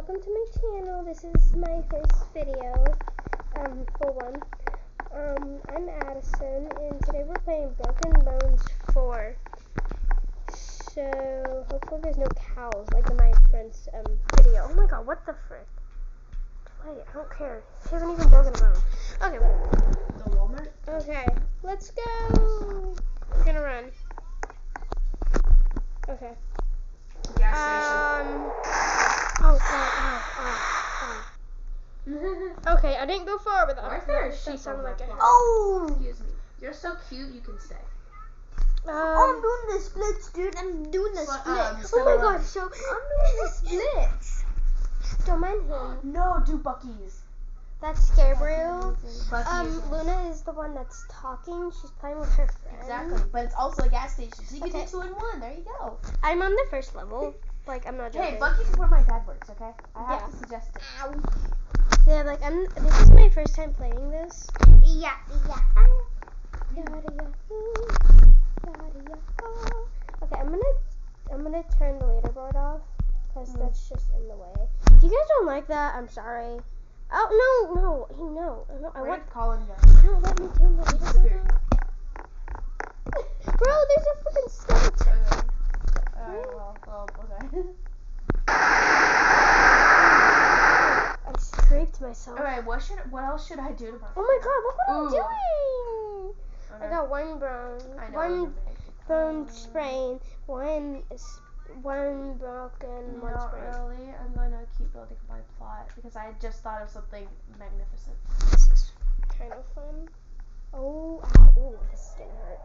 welcome to my channel. This is my first video, full one. I'm Addison, and today we're playing Broken Bones 4. So, hopefully there's no cows, like in my friend's, video. Oh my god, what the frick? Play it, I don't care. She hasn't even broken a bone. Okay, whatever. The Walmart? Okay, let's go. We're gonna run. Okay. Gas station. Okay, I didn't go far with that. Why is there a That sheep sounded on like my a floor? Oh! Excuse me. You're so cute, you can stay. I'm doing the splits, dude. I'm doing the splits. Oh my god, so I'm doing the splits. don't mind him. No, do Buc-ee's. That's Gabriel. Buc-ee's. Luna is the one that's talking. She's playing with her friend. Exactly, but it's also a gas station, so you can Okay. do 2 in 1. There you go. I'm on the first level. Like, I'm not joking. Hey, Buc-ee's is where my dad works, okay? I have Yeah. to suggest it. Yeah, like, this is my first time playing this. Yeah. Yada yada. Okay, I'm gonna turn the leaderboard off because that's just in the way. If you guys don't like that, I'm sorry. Oh no! I Where want. did Colin go? No, let me turn the leaderboard off. Bro, there's a freaking skeleton. Alright, well, okay. I scraped myself. Alright, what else should I do to my Oh my god, look what I'm Ooh. doing! Okay. I got one bone, I know what you're one making. bone sprain, one broken, one Not sprain. really. I'm gonna keep building my plot because I just thought of something magnificent. This is kind of fun. Oh, ooh, this is getting hurt.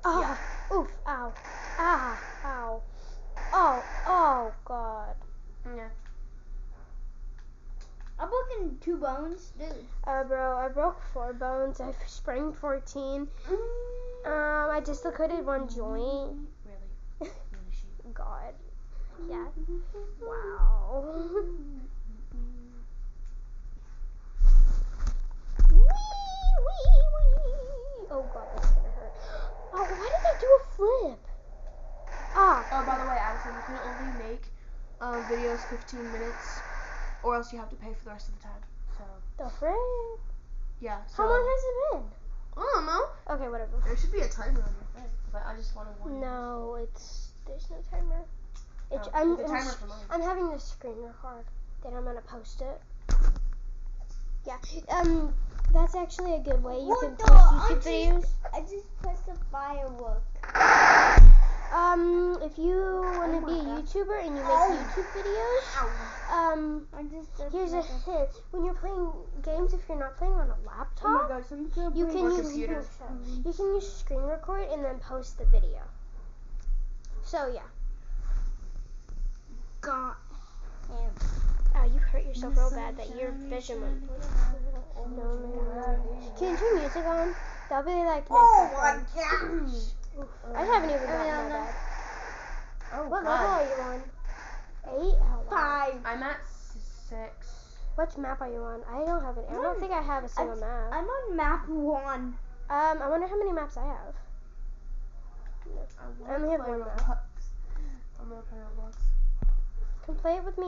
Yeah. Oof, ow, ow. Oh, God. Yeah. I'm broken 2 bones, dude. Bro, I broke 4 bones. I sprained 14. I dislocated 1 joint. Really sheep. God. Yeah. Wow. Wee. Oh god, that's gonna hurt. Oh, why did I do a flip? Oh, by the way, Addison, you can only make videos 15 minutes, or else you have to pay for the rest of the time. So The frick? yeah. So How long has it been? I don't know. Okay, whatever. There should be a timer on your thing, but I just want to warn you. No, there's no timer. Oh, I'm there's a timer for mine. I'm having the screen record. Then I'm gonna post it. Yeah. That's actually a good way you can post YouTube videos. I just pressed the firework. If you wanna be a YouTuber and you make YouTube videos, I just here's a hint. When you're playing games, if you're not playing on a laptop, gosh, so you you can use computer. you can use screen record and then post the video. So yeah. got Oh, you hurt yourself real bad that your vision went. No. Can you turn music on? That'll be like my background. gosh. Oof, I haven't even gotten that bad. Oh What god. level are you on? 8? Oh, wow. 5. I'm at 6. Which map are you on? I don't have any. I don't think I have a single map. I'm on map 1. I wonder how many maps I have. I only have one map. I'm gonna play Roblox. Come play it with me.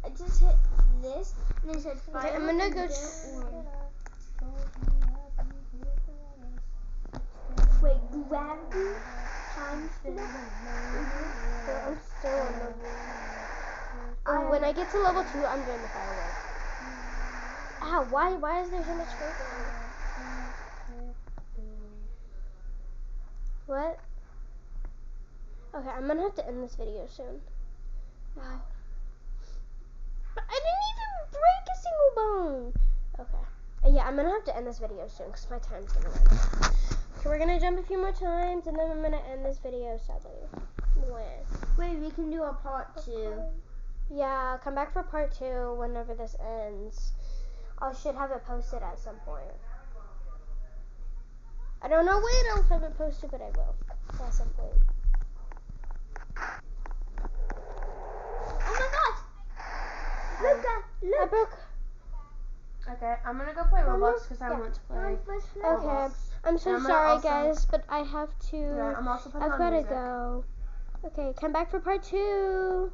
I just hit this, and it said Okay, I'm firework. gonna go. Wait, gravity times 4. I'm still on level. Oh, when I get to level 2, I'm doing the firework. Ow, why is there so much smoke in here? What? Okay, I'm gonna have to end this video soon. Wow. But I didn't even break a single bone. Okay. Yeah, I'm gonna have to end this video soon because my time's gonna run out. Okay, we're gonna jump a few more times and then I'm gonna end this video sadly. Wait, we can do a part 2. Yeah, come back for part 2 whenever this ends. I should have it posted at some point. I don't know when I'll have it posted, but I will at some point. Oh my gosh! Look! I broke. Okay, I'm gonna go play Roblox because I Yeah. want to play. Okay, I'm so I'm gonna sorry also- guys, but I have to. Yeah, I'm also putting I've on gotta music. go. Okay, come back for part 2.